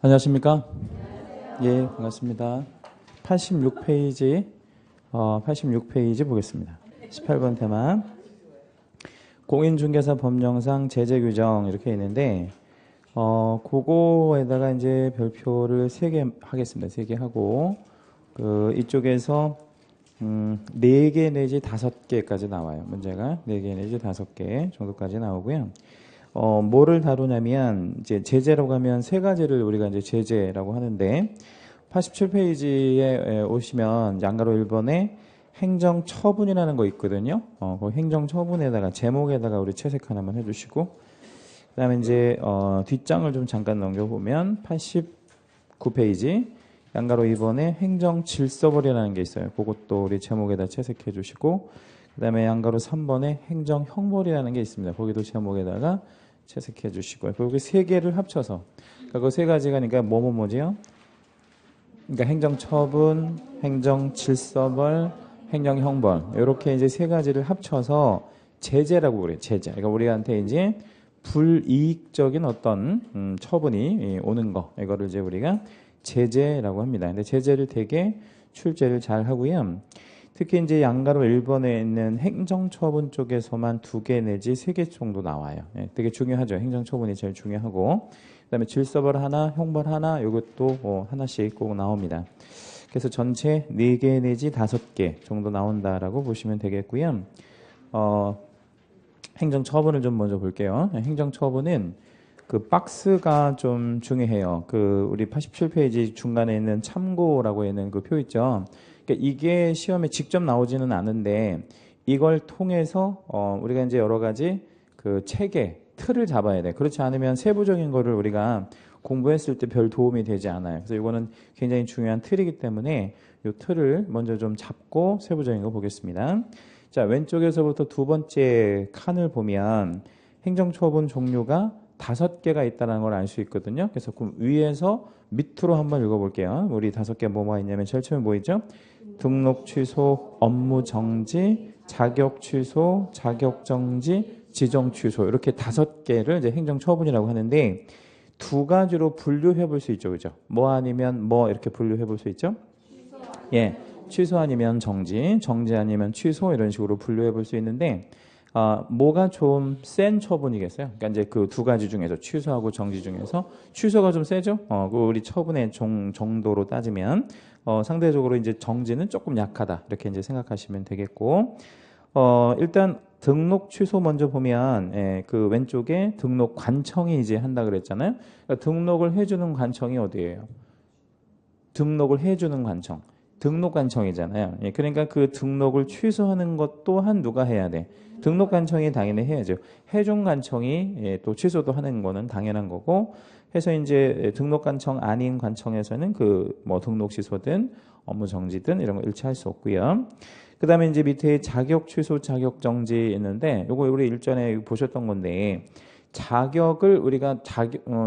안녕하십니까? 예, 반갑습니다. 86페이지, 86페이지 보겠습니다. 18번 테마. 공인중개사 법령상 제재 규정 이렇게 있는데, 그거에다가 이제 별표를 3개 하겠습니다. 3개 하고, 이쪽에서, 4개 내지 5개까지 나와요. 문제가 4개 내지 5개 정도까지 나오고요. 뭐를 다루냐면, 이제 제재라고 하면 3가지를 우리가 이제 제재라고 하는데, 87페이지에 오시면 양가로 1번에 행정처분이라는 거 있거든요. 그 행정처분에다가 제목에다가 우리 채색 하나만 해주시고, 그 다음에 이제, 뒷장을 좀 잠깐 넘겨보면 89페이지 양가로 2번에 행정질서벌이라는 게 있어요. 그것도 우리 제목에다 채색해 주시고, 그 다음에 양가로 3번에 행정형벌이라는 게 있습니다. 거기도 제목에다가 채색해 주시고요. 그리고 3개를 합쳐서, 그러니까 그 3가지가 그러니까 뭐지요? 그러니까 행정처분, 행정질서벌, 행정형벌 이렇게 이제 3가지를 합쳐서 제재라고 그래요. 제재. 그러니까 우리한테 이제 불이익적인 어떤 처분이 오는 거, 이거를 이제 우리가 제재라고 합니다. 근데 제재를 되게 출제를 잘 하고요. 특히 이제 양가로 1번에 있는 행정처분 쪽에서만 2개 내지 3개 정도 나와요. 되게 중요하죠. 행정처분이 제일 중요하고, 그다음에 질서벌 하나, 형벌 하나, 이것도 하나씩 꼭 나옵니다. 그래서 전체 4개 내지 5개 정도 나온다라고 보시면 되겠고요. 행정처분을 좀 먼저 볼게요. 행정처분은 그 박스가 좀 중요해요. 우리 87페이지 중간에 있는 참고라고 있는 그 표 있죠. 그러니까 이게 시험에 직접 나오지는 않은데 이걸 통해서 우리가 이제 여러 가지 그 체계, 틀을 잡아야 돼. 그렇지 않으면 세부적인 거를 우리가 공부했을 때 별 도움이 되지 않아요. 그래서 이거는 굉장히 중요한 틀이기 때문에 이 틀을 먼저 좀 잡고 세부적인 거 보겠습니다. 자, 왼쪽에서부터 2번째 칸을 보면 행정처분 종류가 5개가 있다는 걸 알 수 있거든요. 그래서 그 위에서 밑으로 한번 읽어볼게요. 우리 5개 뭐가 있냐면 제일 처음에 뭐 있죠? 등록 취소, 업무 정지, 자격 취소, 자격 정지, 지정 취소, 이렇게 5개를 이제 행정처분이라고 하는데 2가지로 분류해 볼 수 있죠. 그죠? 뭐 아니면 뭐 이렇게 분류해 볼 수 있죠? 예. 취소 아니면 정지, 정지 아니면 취소, 이런 식으로 분류해 볼 수 있는데, 뭐가 좀 센 처분이겠어요? 그러니까 이제 그 2가지 중에서 취소하고 정지 중에서 취소가 좀 세죠? 우리 처분의 정도로 따지면, 상대적으로 이제 정지는 조금 약하다. 이렇게 이제 생각하시면 되겠고, 일단 등록 취소 먼저 보면, 그 왼쪽에 등록 관청이 이제 한다 그랬잖아요. 그러니까 등록을 해주는 관청이 어디예요? 등록을 해주는 관청. 등록관청이잖아요. 그러니까 그 등록을 취소하는 것 또한 누가 해야 돼? 등록관청이 당연히 해야죠. 해준관청이 또 취소도 하는 거는 당연한 거고, 해서 이제 등록관청 아닌 관청에서는 그 뭐 등록 취소든 업무 정지든 이런 거 일치할 수 없고요. 그 다음에 이제 밑에 자격 취소, 자격 정지 있는데, 요거 우리 일전에 보셨던 건데, 자격을 우리가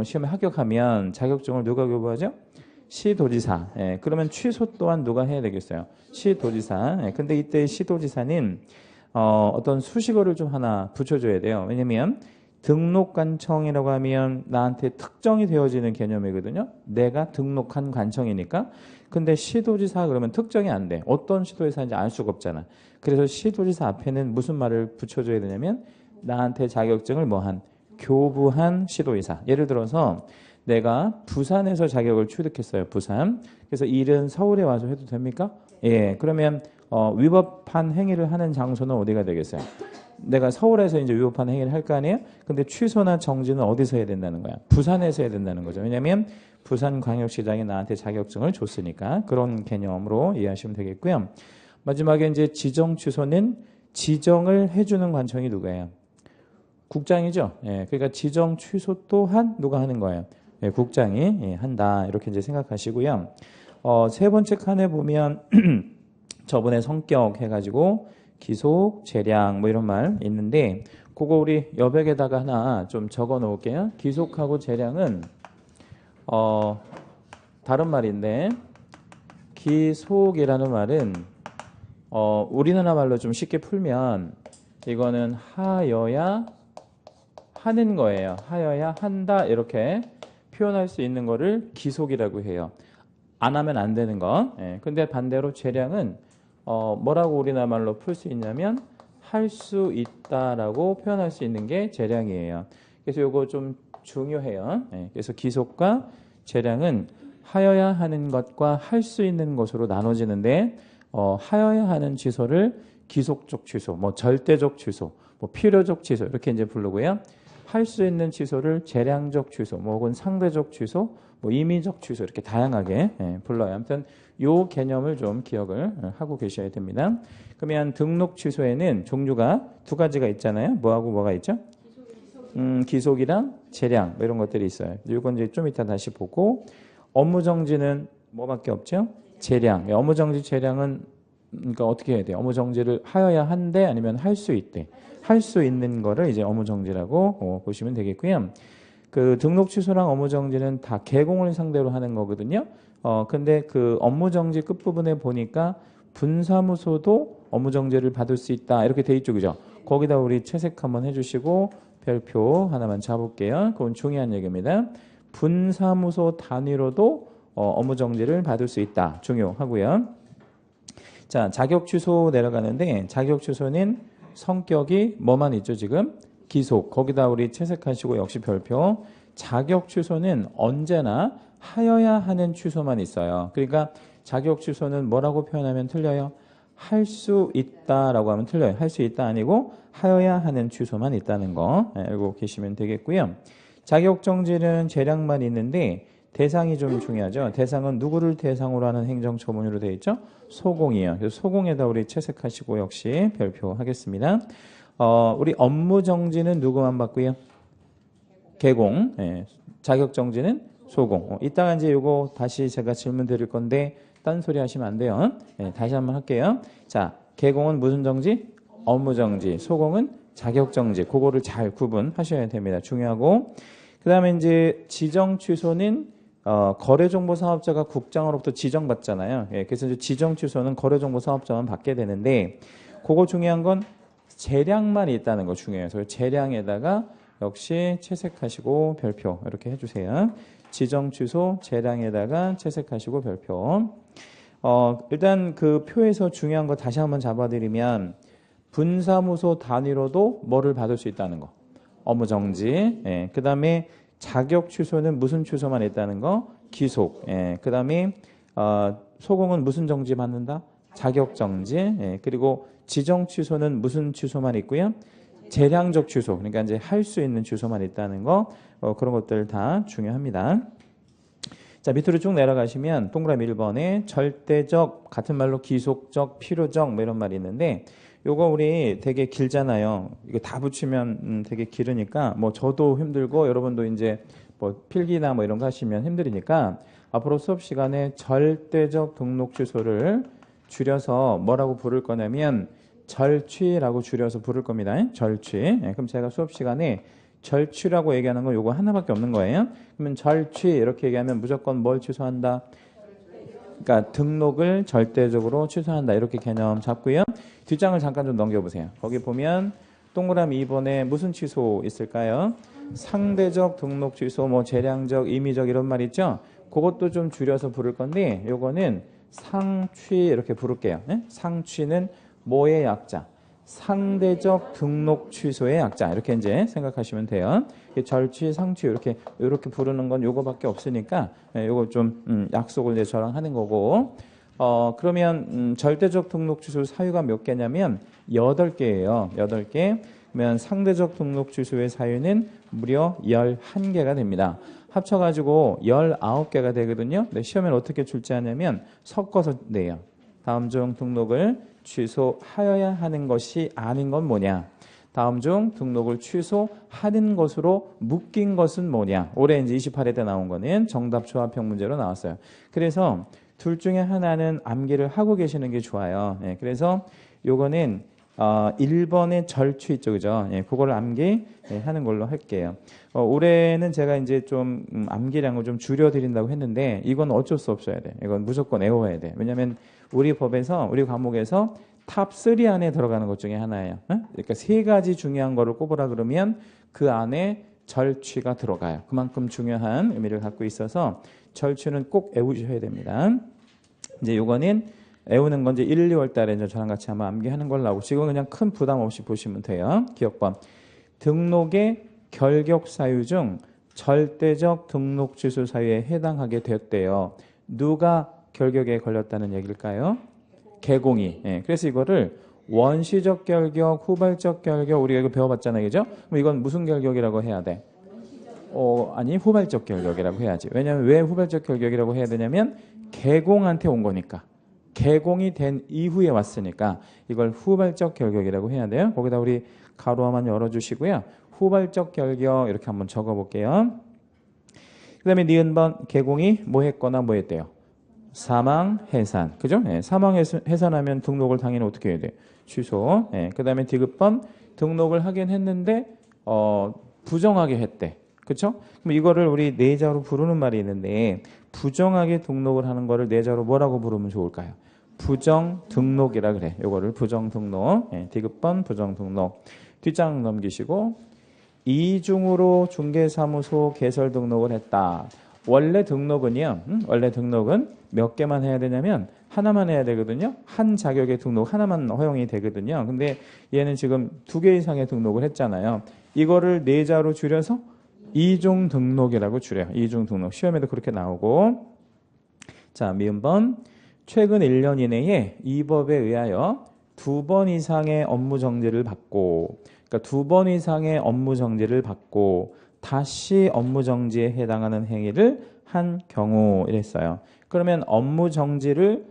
시험에 합격하면 자격증을 누가 교부하죠? 시도지사. 그러면 취소 또한 누가 해야 되겠어요? 시도지사. 근데 이때 시도지사는 어떤 수식어를 좀 하나 붙여줘야 돼요. 왜냐면 등록관청이라고 하면 나한테 특정이 되어지는 개념이거든요. 내가 등록한 관청이니까. 근데 시도지사 그러면 특정이 안 돼. 어떤 시도지사인지 알 수가 없잖아. 그래서 시도지사 앞에는 무슨 말을 붙여줘야 되냐면 나한테 자격증을 교부한 시도지사. 예를 들어서 내가 부산에서 자격을 취득했어요. 부산. 그래서 일은 서울에 와서 해도 됩니까? 예. 그러면 위법한 행위를 하는 장소는 어디가 되겠어요? 내가 서울에서 이제 위법한 행위를 할 거 아니에요? 근데 취소나 정지는 어디서 해야 된다는 거야? 부산에서 해야 된다는 거죠. 왜냐하면 부산광역시장이 나한테 자격증을 줬으니까. 그런 개념으로 이해하시면 되겠고요. 마지막에 이제 지정 취소는 지정을 해주는 관청이 누구예요? 국장이죠. 예. 그러니까 지정 취소 또한 누가 하는 거예요? 예, 국장이 한다. 이렇게 이제 생각하시고요. 3번째 칸에 보면 저번에 성격 해가지고 기속, 재량 뭐 이런 말 있는데, 그거 우리 여백에다가 하나 좀 적어 놓을게요. 기속하고 재량은 다른 말인데, 기속이라는 말은 우리나라 말로 좀 쉽게 풀면 이거는 하여야 하는 거예요. 하여야 한다. 이렇게 표현할 수 있는 거를 기속이라고 해요. 안 하면 안 되는 거. 예. 근데 반대로 재량은 뭐라고 우리나라 말로 풀 수 있냐면 할 수 있다라고 표현할 수 있는 게 재량이에요. 그래서 이거 좀 중요해요. 예. 그래서 기속과 재량은 하여야 하는 것과 할 수 있는 것으로 나눠지는데 하여야 하는 취소를 기속적 취소, 뭐 절대적 취소, 뭐 필요적 취소 이렇게 이제 부르고요. 할 수 있는 취소를 재량적 취소, 뭐 혹은 상대적 취소, 뭐 임의적 취소 이렇게 다양하게 불러요. 아무튼 요 개념을 좀 기억을 하고 계셔야 됩니다. 그러면 등록 취소에는 종류가 두 가지가 있잖아요. 뭐하고 뭐가 있죠? 기속이랑 재량 뭐 이런 것들이 있어요. 이건 이제 좀 이따 다시 보고 업무 정지는 뭐밖에 없죠? 재량. 업무 정지 재량은 그러니까 어떻게 해야 돼요? 업무 정지를 하여야 한대 아니면 할 수 있대. 할 수 있는 거를 이제 업무 정지라고 보시면 되겠고요. 그 등록 취소랑 업무 정지는 다 개공을 상대로 하는 거거든요. 근데 그 업무 정지 끝부분에 보니까 분사무소도 업무 정지를 받을 수 있다. 이렇게 돼 있죠. 그죠? 거기다 우리 채색 한번 해주시고 별표 하나만 잡을게요. 그건 중요한 얘기입니다. 분사무소 단위로도 업무 정지를 받을 수 있다. 중요하고요. 자, 자격 취소 내려가는데 자격 취소는 성격이 뭐만 있죠, 지금? 기속. 거기다 우리 채색하시고 역시 별표. 자격 취소는 언제나 하여야 하는 취소만 있어요. 그러니까 자격 취소는 뭐라고 표현하면 틀려요? 할 수 있다라고 하면 틀려요. 할 수 있다 아니고 하여야 하는 취소만 있다는 거 알고 계시면 되겠고요. 자격 정지는 재량만 있는데 대상이 좀 중요하죠. 대상은 누구를 대상으로 하는 행정처분으로 되어 있죠? 소공이에요. 그래서 소공에다 우리 채색하시고 역시 별표하겠습니다. 우리 업무 정지는 누구만 받고요? 개공. 예. 자격 정지는 소공. 이따가 이제 요거 다시 제가 질문 드릴 건데 딴소리 하시면 안 돼요. 예, 다시 한번 할게요. 자, 개공은 무슨 정지? 업무 정지. 소공은 자격 정지. 그거를 잘 구분하셔야 됩니다. 중요하고. 그다음에 이제 지정 취소는 거래정보사업자가 국장으로부터 지정받잖아요. 예, 그래서 이제 지정 취소는 거래정보사업자만 받게 되는데 그거 중요한 건 재량만 있다는 거 중요해요. 그래서 재량에다가 역시 채색하시고 별표 이렇게 해주세요. 지정 취소 재량에다가 채색하시고 별표. 일단 그 표에서 중요한 거 다시 한번 잡아드리면 분사무소 단위로도 뭐를 받을 수 있다는 거. 업무 정지. 예, 그 다음에 자격 취소는 무슨 취소만 있다는 거? 기속. 예, 그 다음에 소공은 무슨 정지 받는다? 자격 정지. 예, 그리고 지정 취소는 무슨 취소만 있고요? 재량적 취소. 그러니까 이제 할 수 있는 취소만 있다는 거. 그런 것들 다 중요합니다. 자, 밑으로 쭉 내려가시면 동그라미 1번에 절대적, 같은 말로 기속적, 필요적 뭐 이런 말이 있는데 요거 우리 되게 길잖아요. 이거 다 붙이면 되게 길으니까 뭐 저도 힘들고 여러분도 이제 뭐 필기나 뭐 이런 거 하시면 힘드니까 앞으로 수업 시간에 절대적 등록 취소를 줄여서 뭐라고 부를 거냐면 절취라고 줄여서 부를 겁니다. 절취. 예, 그럼 제가 수업 시간에 절취라고 얘기하는 건 요거 하나밖에 없는 거예요. 그러면 절취 이렇게 얘기하면 무조건 뭘 취소한다? 그러니까 등록을 절대적으로 취소한다. 이렇게 개념 잡고요. 뒷장을 잠깐 좀 넘겨보세요. 거기 보면 동그라미 2번에 무슨 취소 있을까요? 상대적 등록 취소, 뭐 재량적, 임의적 이런 말 있죠? 그것도 좀 줄여서 부를 건데 요거는 상취 이렇게 부를게요. 네? 상취는 뭐의 약자? 상대적 등록 취소의 약자 이렇게 이제 생각하시면 돼요. 절취, 상취 이렇게 부르는 건 요거밖에 없으니까 요거 좀 약속을 이제 저랑 하는 거고. 그러면 절대적 등록 취소 사유가 몇 개냐면 8개예요. 8개. 그러면 상대적 등록 취소의 사유는 무려 11개가 됩니다. 합쳐가지고 19개가 되거든요. 근데 시험에는 어떻게 출제하냐면 섞어서 내요. 다음 중 등록을 취소하여야 하는 것이 아닌 건 뭐냐? 다음 중 등록을 취소하는 것으로 묶인 것은 뭐냐? 올해 이제 28회 때 나온 거는 정답 조합형 문제로 나왔어요. 그래서 둘 중에 하나는 암기를 하고 계시는 게 좋아요. 예, 그래서 요거는 1번의 절취 있죠, 그죠? 예, 그거를 암기하는 걸로 할게요. 올해는 제가 이제 좀 암기량을 좀 줄여드린다고 했는데 이건 어쩔 수 없어야 돼. 이건 무조건 외워야 돼. 왜냐하면 우리 법에서 우리 과목에서 탑 3 안에 들어가는 것 중에 하나예요. 그러니까 3가지 중요한 거를 꼽으라 그러면 그 안에 절취가 들어가요. 그만큼 중요한 의미를 갖고 있어서 절취는 꼭 외우셔야 됩니다. 이제 요거는 외우는 건 이제 1, 2월 달에 이제 저랑 같이 한번 암기하는 걸로 하고 지금 그냥 큰 부담 없이 보시면 돼요. 기억법. 등록의 결격 사유 중 절대적 등록 취소 사유에 해당하게 되었대요. 누가 결격에 걸렸다는 얘기일까요? 개공이. 예, 그래서 이거를 원시적 결격, 후발적 결격 우리가 이거 배워봤잖아요, 그죠? 그럼 이건 무슨 결격이라고 해야 돼? 아니 후발적 결격이라고 해야지. 왜냐하면 왜 후발적 결격이라고 해야 되냐면 개공한테 온 거니까. 개공이 된 이후에 왔으니까 이걸 후발적 결격이라고 해야 돼요. 거기다 우리 가로화만 열어주시고요. 후발적 결격 이렇게 한번 적어볼게요. 그 다음에 니은번 개공이 뭐 했거나 뭐 했대요? 사망, 해산. 그죠? 예, 사망, 해산하면 등록을 당연히 어떻게 해야 돼? 취소. 예, 그 다음에 디귿번 등록을 하긴 했는데 부정하게 했대. 그렇죠? 그럼 이거를 우리 내자로 부르는 말이 있는데 부정하게 등록을 하는 거를 내자로 뭐라고 부르면 좋을까요? 부정 등록이라 그래. 요거를 부정 등록. 예, 디귿번 부정 등록. 뒷장 넘기시고 이중으로 중개사무소 개설 등록을 했다. 원래 등록은요. 원래 등록은 몇 개만 해야 되냐면 하나만 해야 되거든요. 한 자격의 등록 하나만 허용이 되거든요. 근데 얘는 지금 2개 이상의 등록을 했잖아요. 이거를 내자로 줄여서 이중 등록이라고 줄여요. 이중 등록. 시험에도 그렇게 나오고. 자, 미음번. 최근 1년 이내에 이 법에 의하여 2번 이상의 업무 정지를 받고, 그러니까 2번 이상의 업무 정지를 받고 다시 업무 정지에 해당하는 행위를 한 경우 이랬어요. 그러면 업무 정지를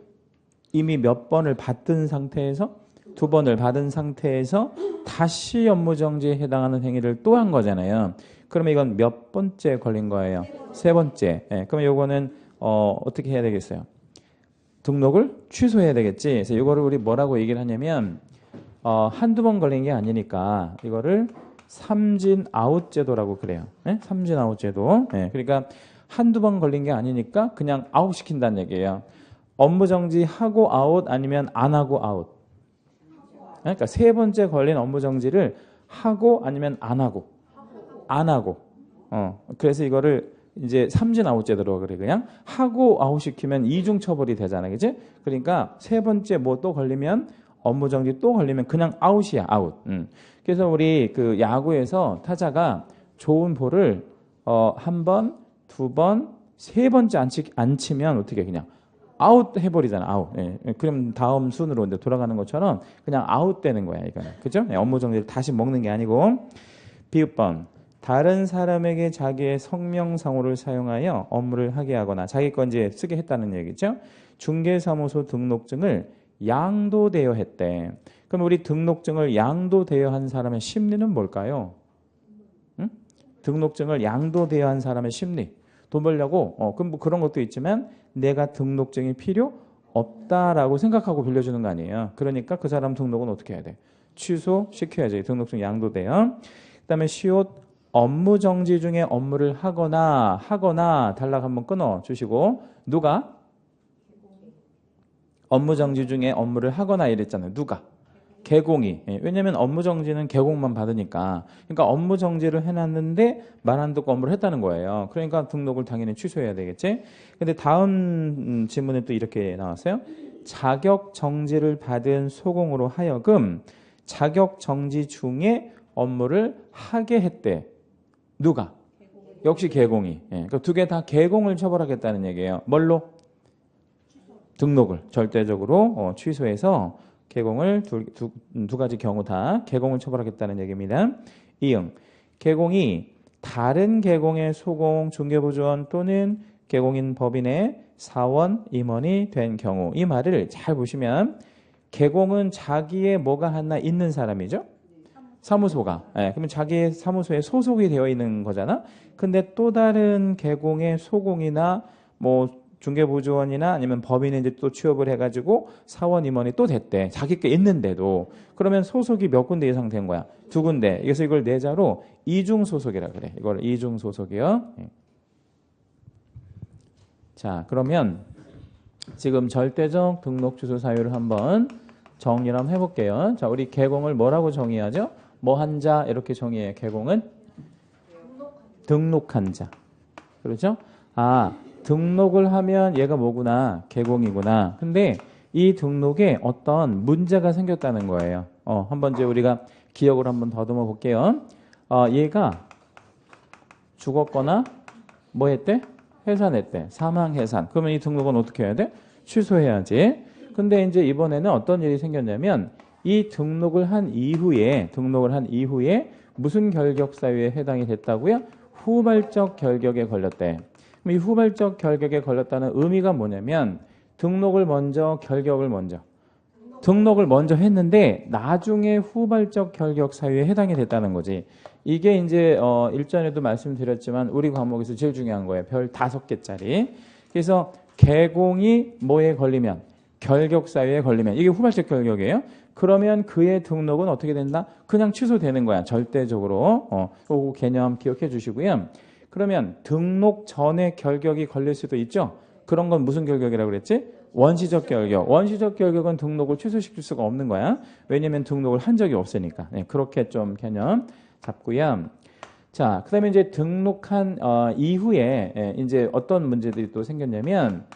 이미 몇 번을 받은 상태에서 2번을 받은 상태에서 다시 업무 정지에 해당하는 행위를 또 한 거잖아요. 그러면 이건 몇 번째 걸린 거예요? 3번째. 예, 그럼 요거는 어떻게 해야 되겠어요? 등록을 취소해야 되겠지. 그래서 이거를 우리 뭐라고 얘기를 하냐면 한두 번 걸린 게 아니니까 이거를 삼진 아웃 제도라고 그래요. 예? 삼진 아웃 제도. 예, 그러니까 한두 번 걸린 게 아니니까 그냥 아웃 시킨다는 얘기예요. 업무 정지하고 아웃 아니면 안 하고 아웃. 그러니까 3번째 걸린 업무 정지를 하고 아니면 안 하고. 안 하고. 그래서 이거를 이제 삼진 아웃 제도로 그래. 그냥 하고 아웃 시키면 이중 처벌이 되잖아. 그지? 그러니까 3번째 뭐 또 걸리면 업무 정지 또 걸리면 그냥 아웃이야. 아웃. 그래서 우리 그 야구에서 타자가 좋은 볼을 한 번, 2번, 3번째 안 치면 어떻게 그냥 아웃 해버리잖아. 아웃. 예. 그럼 다음 순으로 이제 돌아가는 것처럼 그냥 아웃 되는 거야. 이거는. 그죠? 예, 업무 정지를 다시 먹는 게 아니고. 비읍번. 다른 사람에게 자기의 성명상호를 사용하여 업무를 하게 하거나 자기 건 이제 쓰게 했다는 얘기죠. 중개사무소 등록증을 양도되어 했대. 그럼 우리 등록증을 양도되어 한 사람의 심리는 뭘까요? 응? 등록증을 양도되어 한 사람의 심리. 돈 벌려고 그럼 뭐 그런 것도 있지만 내가 등록증이 필요 없다라고 생각하고 빌려주는 거 아니에요. 그러니까 그 사람 등록은 어떻게 해야 돼? 취소시켜야지. 등록증 양도돼요. 그다음에 시옷 업무 정지 중에 업무를 하거나 단락 한번 끊어 주시고 누가? 업무 정지 중에 업무를 하거나 이랬잖아요. 누가? 개공이. 왜냐하면 업무 정지는 개공만 받으니까. 그러니까 업무 정지를 해놨는데 말 안 듣고 업무를 했다는 거예요. 그러니까 등록을 당연히 취소해야 되겠지. 근데 다음 질문에 또 이렇게 나왔어요. 자격 정지를 받은 소공으로 하여금 자격 정지 중에 업무를 하게 했대. 누가? 역시 개공이. 그러니까 2개 다 개공을 처벌하겠다는 얘기예요. 뭘로? 등록을 절대적으로 취소해서 개공을 두 가지 경우 다 개공을 처벌하겠다는 얘기입니다. 이응. 개공이 다른 개공의 소공, 중개보조원 또는 개공인 법인의 사원, 임원이 된 경우. 이 말을 잘 보시면 개공은 자기의 뭐가 하나 있는 사람이죠. 사무소가. 그러면 자기의 사무소에 소속이 되어 있는 거잖아. 근데 또 다른 개공의 소공이나 뭐 중개보조원이나 아니면 법인이 이제 또 취업을 해가지고 사원 임원이 또 됐대. 자기 게 있는데도. 그러면 소속이 몇 군데 이상 된 거야? 2군데. 그래서 이걸 내자로 이중소속이라 그래. 이걸 이중소속이요. 자, 그러면 지금 절대적 등록 취소 사유를 한번 정리를 한번 해볼게요. 자, 우리 개공을 뭐라고 정의하죠? 뭐 한 자 이렇게 정의해요. 개공은 등록한 자. 그렇죠? 아, 등록을 하면 얘가 뭐구나. 개공이구나. 근데 이 등록에 어떤 문제가 생겼다는 거예요. 한번 이제 우리가 기억을 한번 더듬어 볼게요. 얘가 죽었거나 뭐 했대? 해산했대. 사망 해산. 그러면 이 등록은 어떻게 해야 돼? 취소해야지. 근데 이제 이번에는 어떤 일이 생겼냐면 이 등록을 한 이후에 무슨 결격 사유에 해당이 됐다고요? 후발적 결격에 걸렸대. 그럼 이 후발적 결격에 걸렸다는 의미가 뭐냐면 등록을 먼저 했는데 나중에 후발적 결격 사유에 해당이 됐다는 거지. 이게 이제 일전에도 말씀드렸지만 우리 과목에서 제일 중요한 거예요. 별 5개짜리. 그래서 개공이 뭐에 걸리면 결격 사유에 걸리면 이게 후발적 결격이에요. 그러면 그의 등록은 어떻게 된다? 그냥 취소되는 거야. 절대적으로. 그 개념 기억해 주시고요. 그러면 등록 전에 결격이 걸릴 수도 있죠. 그런 건 무슨 결격이라고 그랬지? 원시적 결격. 원시적 결격은 등록을 취소시킬 수가 없는 거야. 왜냐면 등록을 한 적이 없으니까. 네, 그렇게 좀 개념 잡고요. 자, 그 다음에 이제 등록한 이후에 이제 어떤 문제들이 또 생겼냐면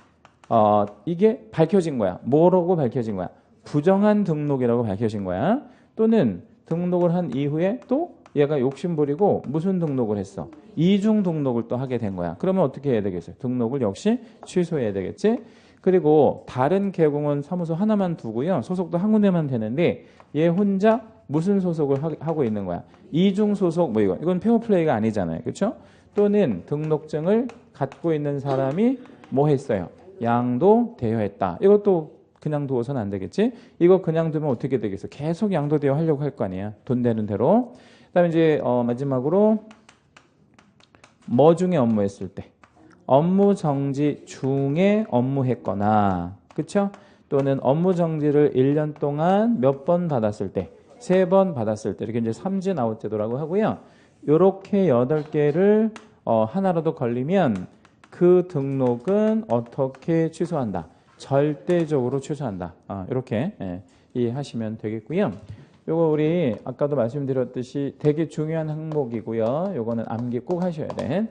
이게 밝혀진 거야. 뭐라고 밝혀진 거야? 부정한 등록이라고 밝혀진 거야. 또는 등록을 한 이후에 또 얘가 욕심부리고 무슨 등록을 했어? 이중 등록을 또 하게 된 거야. 그러면 어떻게 해야 되겠어요? 등록을 역시 취소해야 되겠지. 그리고 다른 개공은 사무소 하나만 두고요. 소속도 한 군데만 되는데 얘 혼자 무슨 소속을 하고 있는 거야? 이중 소속 뭐 이건 페어플레이가 아니잖아요. 그렇죠? 또는 등록증을 갖고 있는 사람이 뭐 했어요? 양도되어 했다. 이것도 그냥 두어서는 안 되겠지? 이거 그냥 두면 어떻게 되겠어? 계속 양도되어 하려고 할 거 아니야. 돈 되는 대로. 그다음에 이제 마지막으로 뭐 중에 업무했을 때? 업무 정지 중에 업무했거나, 그렇죠? 또는 업무 정지를 1년 동안 몇 번 받았을 때? 3번 받았을 때. 이렇게 이제 삼진 아웃 제도라고 하고요. 요렇게 8개를 하나라도 걸리면 그 등록은 어떻게 취소한다? 절대적으로 취소한다. 이렇게 이해하시면 되겠고요. 요거 우리 아까도 말씀드렸듯이 되게 중요한 항목이고요. 요거는 암기 꼭 하셔야 돼.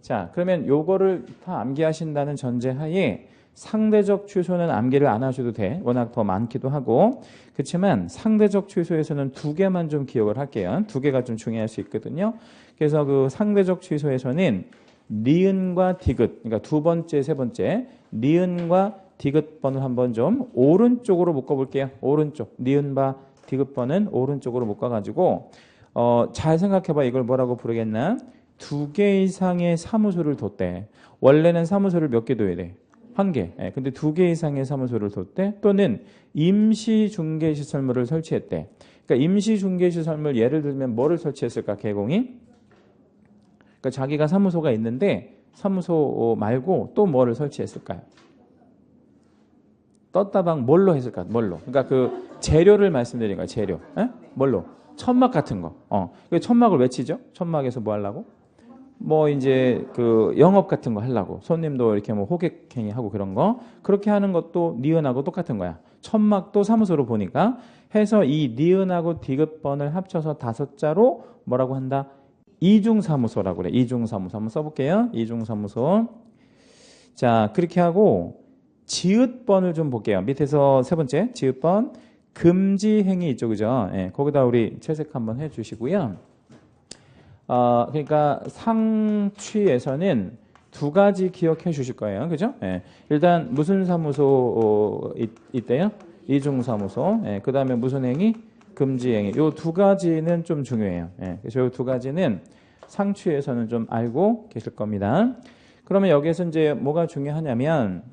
자, 그러면 요거를 다 암기하신다는 전제하에 상대적 취소는 암기를 안 하셔도 돼. 워낙 더 많기도 하고. 그렇지만 상대적 취소에서는 2개만 좀 기억을 할게요. 2개가 좀 중요할 수 있거든요. 그래서 그 상대적 취소에서는 니은과 디귿, 그러니까 두 번째, 세 번째 니은과 디귿번을 한번 좀 오른쪽으로 묶어볼게요. 오른쪽 니은과 디귿번은 오른쪽으로 묶어가지고 잘 생각해봐. 이걸 뭐라고 부르겠나? 2개 이상의 사무소를 뒀대. 원래는 사무소를 몇 개 둬야 돼? 1개. 근데 2개 이상의 사무소를 뒀대. 또는 임시중개시설물을 설치했대. 그러니까 임시중개시설물 예를 들면 뭐를 설치했을까? 개공이? 그러니까 자기가 사무소가 있는데 사무소 말고 또 뭐를 설치했을까요? 떴다방 뭘로 했을까? 뭘로? 그러니까 그 재료를 말씀드린 거예요. 재료. 뭘로? 천막 같은 거. 천막을 왜 치죠? 천막에서 뭐 하려고? 뭐 이제 그 영업 같은 거 하려고. 손님도 이렇게 뭐 호객행위 하고 그런 거. 그렇게 하는 것도 니은하고 똑같은 거야. 천막도 사무소로 보니까 해서 이 니은하고 디귿번을 합쳐서 5자로 뭐라고 한다? 이중사무소라고 그래. 이중사무소 한번 써볼게요. 이중사무소. 자, 그렇게 하고 지읒번을 좀 볼게요. 밑에서 세 번째 지읒번 금지행위 있죠, 그죠? 거기다 우리 채색 한번 해주시고요. 그러니까 상취에서는 2가지 기억해 주실 거예요, 그죠? 일단 무슨 사무소 있대요? 이중사무소. 그 다음에 무슨 행위? 금지행위. 요 2가지는 좀 중요해요. 그래서 요 2가지는 상취에서는 좀 알고 계실 겁니다. 그러면 여기에서 이제 뭐가 중요하냐면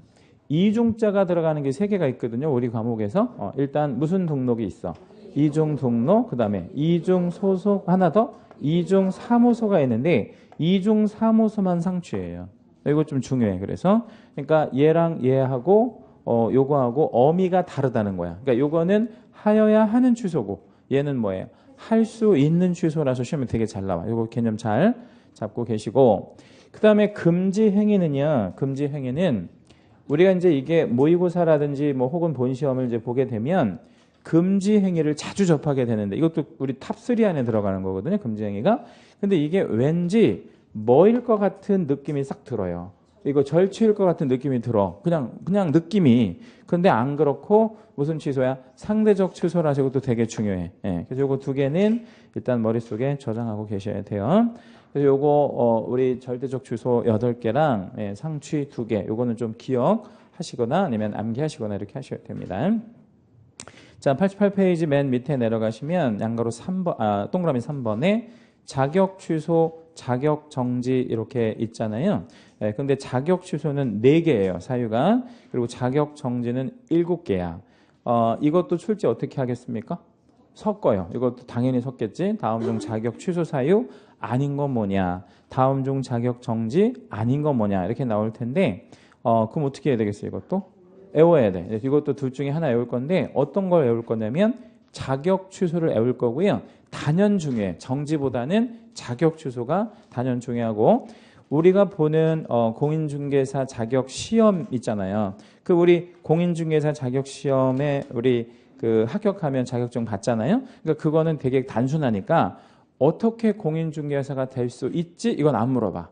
이중자가 들어가는 게 3개가 있거든요. 우리 과목에서. 일단 무슨 등록이 있어? 이중 등록, 그 다음에 이중 소속, 하나 더 이중 사무소가 있는데 이중 사무소만 상취예요. 이거 좀 중요해. 그래서 그러니까 얘랑 얘하고 요거하고 어미가 다르다는 거야. 그러니까 요거는 하여야 하는 취소고 얘는 뭐예요? 할 수 있는 취소라서 시험에 되게 잘 나와. 요거 개념 잘 잡고 계시고, 그 다음에 금지 행위는요. 금지 행위는 우리가 이제 이게 모의고사라든지 뭐 혹은 본시험을 이제 보게 되면 금지 행위를 자주 접하게 되는데 이것도 우리 탑3 안에 들어가는 거거든요. 금지 행위가. 근데 이게 왠지 뭐일 것 같은 느낌이 싹 들어요. 이거 절취일 것 같은 느낌이 들어. 그냥 느낌이. 근데 안 그렇고 무슨 취소야? 상대적 취소라서 이것도 되게 중요해. 예. 그래서 요거 두 개는 일단 머릿속에 저장하고 계셔야 돼요. 그래서 요거 우리 절대적 취소 8개랑 예, 상취 2개. 요거는 좀 기억하시거나 아니면 암기하시거나 이렇게 하셔야 됩니다. 자, 88페이지 맨 밑에 내려가시면 양가로 3번, 동그라미 3번에 자격 취소, 자격 정지 이렇게 있잖아요. 예, 근데 자격 취소는 4개예요, 사유가. 그리고 자격 정지는 7개야. 이것도 출제 어떻게 하겠습니까? 섞어요. 이것도 당연히 섞겠지. 다음 중 자격 취소 사유 아닌 건 뭐냐? 다음 중 자격 정지 아닌 건 뭐냐? 이렇게 나올 텐데, 그럼 어떻게 해야 되겠어요, 이것도? 외워야 돼. 이것도 둘 중에 하나 외울 건데 어떤 걸 외울 거냐면 자격 취소를 외울 거고요. 단연 중요해. 정지보다는 자격 취소가 단연 중요하고 우리가 보는 공인중개사 자격 시험 있잖아요. 그 우리 공인중개사 자격 시험에 우리 그 합격하면 자격증 받잖아요. 그러니까 그거는 되게 단순하니까 어떻게 공인중개사가 될 수 있지? 이건 안 물어봐.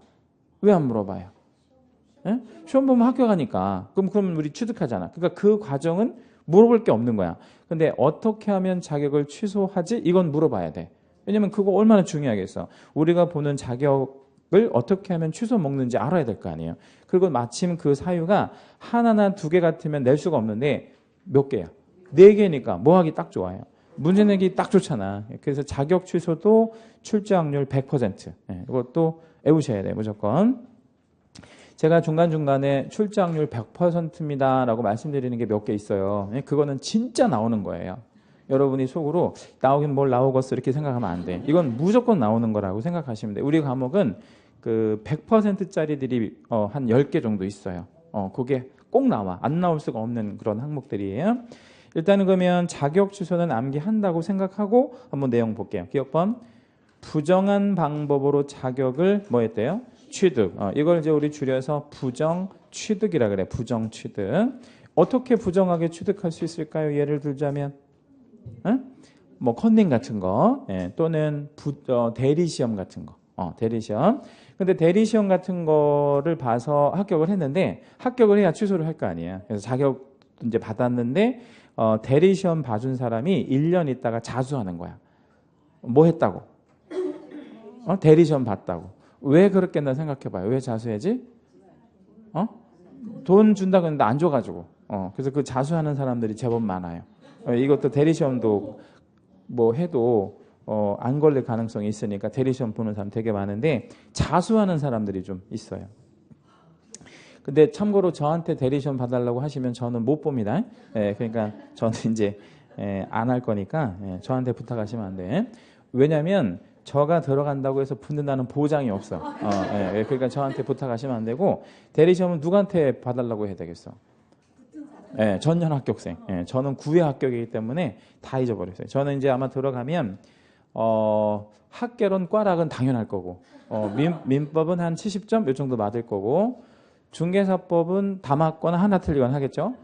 왜 안 물어봐요? 예? 시험 보면 합격하니까. 그럼 우리 취득하잖아. 그러니까 그 과정은 물어볼 게 없는 거야. 근데 어떻게 하면 자격을 취소하지? 이건 물어봐야 돼. 왜냐면 그거 얼마나 중요하겠어. 우리가 보는 자격을 어떻게 하면 취소 먹는지 알아야 될 거 아니에요. 그리고 마침 그 사유가 하나나 2개 같으면 낼 수가 없는데 몇 개야? 4개니까 뭐 하기 딱 좋아요. 문제 내기 딱 좋잖아. 그래서 자격 취소도 출제 확률 100%. 예, 이것도 외우셔야 돼, 무조건. 제가 중간중간에 출제 확률 100%입니다 라고 말씀드리는 게 몇 개 있어요. 그거는 진짜 나오는 거예요. 여러분이 속으로 나오긴 뭘 나오겠어 이렇게 생각하면 안 돼. 이건 무조건 나오는 거라고 생각하시면 돼. 우리 과목은 그 100%짜리들이 한 10개 정도 있어요. 그게 꼭 나와. 안 나올 수가 없는 그런 항목들이에요. 일단은 그러면 자격 취소는 암기한다고 생각하고 한번 내용 볼게요. 기억번. 부정한 방법으로 자격을 뭐 했대요? 취득. 이걸 이제 우리 줄여서 부정 취득이라 그래. 부정 취득. 어떻게 부정하게 취득할 수 있을까요? 예를 들자면 뭐 컨닝 같은 거, 예, 또는 대리 시험 같은 거. 대리 시험. 근데 대리 시험 같은 거를 봐서 합격을 했는데 합격을 해야 취소를 할 거 아니에요. 그래서 자격 이제 받았는데 대리 시험 봐준 사람이 1년 있다가 자수하는 거야. 뭐 했다고? 대리 시험 봤다고. 왜 그렇겠나 생각해봐요. 왜 자수해지? 돈 준다고 했는데 안 줘가지고. 그래서 그 자수하는 사람들이 제법 많아요. 이것도 대리시험도 뭐 해도 안 걸릴 가능성이 있으니까 대리시험 보는 사람 되게 많은데 자수하는 사람들이 좀 있어요. 근데 참고로 저한테 대리시험 봐달라고 하시면 저는 못 봅니다. 그러니까 저는 이제 안 할 거니까 저한테 부탁하시면 안 돼. 왜냐하면 저가 들어간다고 해서 붙는다는 보장이 없어. 그러니까 저한테 부탁하시면 안 되고 대리시험은 누구한테 봐달라고 해야 되겠어? 전년 합격생. 저는 9회 합격이기 때문에 다 잊어버렸어요. 저는 이제 아마 들어가면 학개론 꽈락은 당연할 거고 민법은 한 70점 요 정도 맞을 거고 중개사법은 다 맞거나 하나 틀리거나 하겠죠.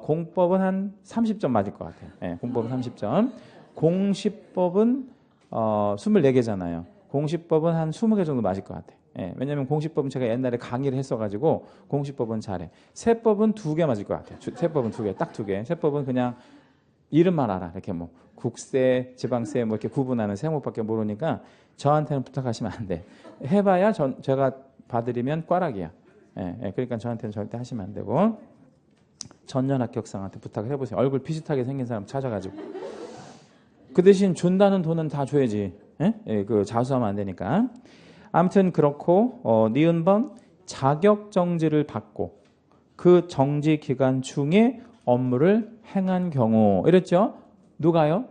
공법은 한 30점 맞을 것 같아요. 공법은 30점. 공시법은 24개잖아요. 공시법은 한 20개 정도 맞을 것 같아. 왜냐면 공시법은 제가 옛날에 강의를 했어가지고 공시법은 잘해. 세법은 2개 맞을 것 같아. 세법은 2개, 딱 2개. 세법은 그냥 이름만 알아. 이렇게 뭐 국세, 지방세 뭐 이렇게 구분하는 세목밖에 모르니까 저한테는 부탁하시면 안 돼. 해봐야 제가 봐드리면 꽈락이야. 그러니까 저한테는 절대 하시면 안 되고 전년 합격생한테 부탁을 해보세요. 얼굴 비슷하게 생긴 사람 찾아가지고. 그 대신 준다는 돈은 다 줘야지. 그 자수하면 안 되니까. 아무튼 그렇고 니은번 자격 정지를 받고 그 정지 기간 중에 업무를 행한 경우 이랬죠? 누가요?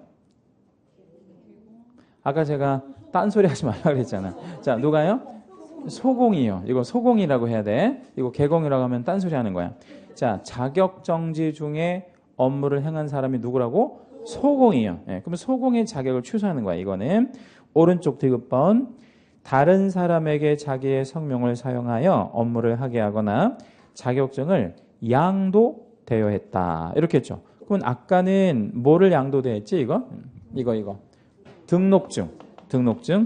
아까 제가 딴소리 하지 말라고 그랬잖아. 자, 누가요? 소공이요. 이거 소공이라고 해야 돼. 이거 개공이라고 하면 딴소리 하는 거야. 자, 자격 정지 중에 업무를 행한 사람이 누구라고? 소공이요. 그러면 소공의 자격을 취소하는 거야. 이거는 오른쪽 디귿번 다른 사람에게 자기의 성명을 사용하여 업무를 하게 하거나 자격증을 양도대여했다. 이렇게 했죠. 그럼 아까는 뭐를 양도대여했지? 이거. 등록증.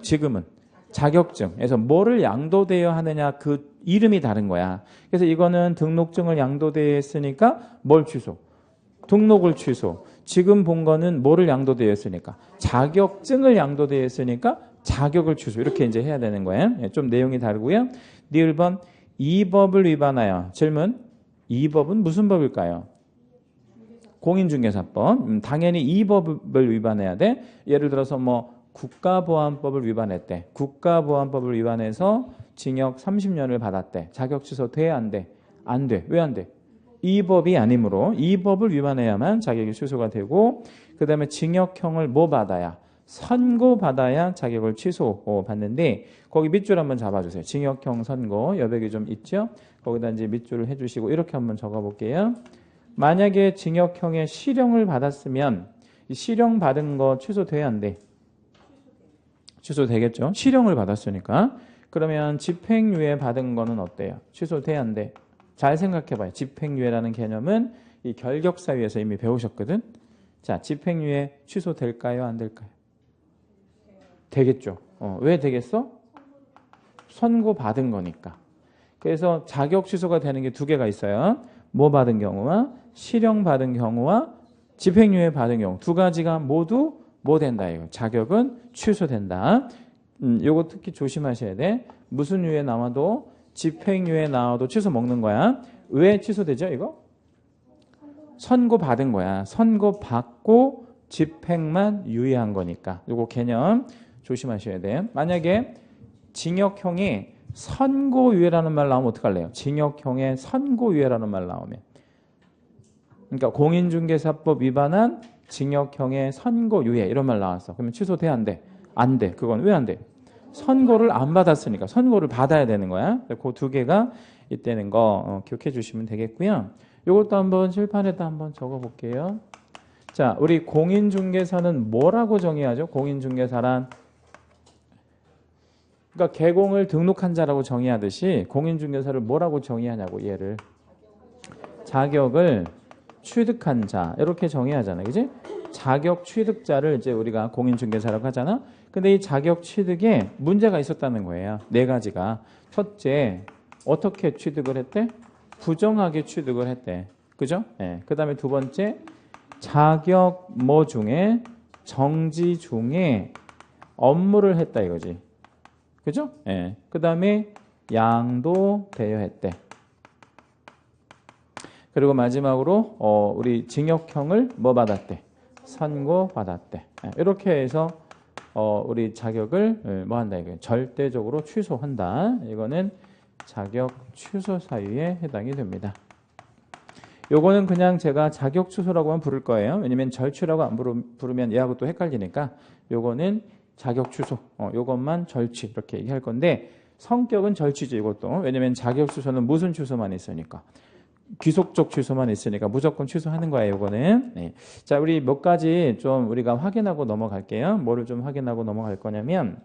지금은 자격증에서 뭐를 양도되어야 하느냐 그 이름이 다른 거야. 그래서 이거는 등록증을 양도되어 했으니까 뭘 취소? 등록을 취소. 지금 본 거는 뭐를 양도되어 했으니까? 자격증을 양도되어 했으니까 자격을 취소. 이렇게 이제 해야 되는 거예요. 좀 내용이 다르고요. 네 1번 이 법을 위반하여. 질문. 이 법은 무슨 법일까요? 공인중개사법. 당연히 이 법을 위반해야 돼. 예를 들어서 뭐 국가보안법을 위반했대. 국가보안법을 위반해서 징역 30년을 받았대. 자격 취소 돼? 안 돼? 안 돼. 왜 안 돼? 이 법이 아니므로 이 법을 위반해야만 자격이 취소가 되고, 그 다음에 징역형을 뭐 받아야? 선고받아야 자격을 취소 받는데, 거기 밑줄 한번 잡아주세요. 징역형 선고 여백이 좀 있죠? 거기다 이제 밑줄을 해주시고 이렇게 한번 적어볼게요. 만약에 징역형의 실형을 받았으면 이 실형 받은 거 취소돼야 안 돼? 취소되겠죠? 실형을 받았으니까. 그러면 집행유예 받은 거는 어때요? 취소돼야 안 돼? 잘 생각해봐요. 집행유예라는 개념은 이 결격사유에서 이미 배우셨거든. 자, 집행유예 취소될까요? 안 될까요? 되겠죠. 왜 되겠어? 선고 받은 거니까. 그래서 자격 취소가 되는 게 두 개가 있어요. 뭐 받은 경우와 실형 받은 경우와 집행유예 받은 경우 두 가지가 모두 뭐 된다 이거. 자격은 취소된다. 요거 특히 조심하셔야 돼. 무슨 유예 나와도 집행유예 나와도 취소 먹는 거야. 왜 취소되죠 이거? 선고 받은 거야. 선고 받고 집행만 유예한 거니까. 요거 개념 조심하셔야 돼. 만약에 징역형이 선고유예라는 말 나오면 어떡할래요? 징역형의 선고유예라는 말 나오면. 그러니까 공인중개사법 위반한 징역형의 선고유예 이런 말 나왔어. 그러면 취소돼 안 돼? 안 돼. 그건 왜 안 돼? 선고를 안 받았으니까. 선고를 받아야 되는 거야. 그 두 개가 있다는 거 기억해 주시면 되겠고요. 이것도 한번 칠판에다 한번 적어볼게요. 자, 우리 공인중개사는 뭐라고 정의하죠? 공인중개사란 그러니까 개공을 등록한 자라고 정의하듯이 공인중개사를 뭐라고 정의하냐고. 얘를 자격을 취득한 자 이렇게 정의하잖아요. 그지? 자격 취득자를 이제 우리가 공인중개사라고 하잖아. 근데 이 자격 취득에 문제가 있었다는 거예요. 네 가지가. 첫째, 어떻게 취득을 했대? 부정하게 취득을 했대. 그죠? 네. 그 다음에 두 번째, 자격 뭐 중에 정지 중에 업무를 했다 이거지. 그죠? 네. 그 다음에 양도되어 했대. 그리고 마지막으로 우리 징역형을 뭐 받았대? 선고받았대. 이렇게 해서 우리 자격을 뭐 한다 이게 절대적으로 취소한다. 이거는 자격 취소 사유에 해당이 됩니다. 요거는 그냥 제가 자격 취소라고만 부를 거예요. 왜냐면 절취라고 안 부르면 얘하고 또 헷갈리니까 요거는 자격 취소. 요것만 절취 이렇게 얘기할 건데 성격은 절취죠 이것도. 왜냐면 자격 취소는 무슨 취소만 있으니까. 귀속적 취소만 있으니까 무조건 취소하는 거예요, 이거는. 네. 자, 우리 몇 가지 좀 우리가 확인하고 넘어갈게요. 뭐를 좀 확인하고 넘어갈 거냐면,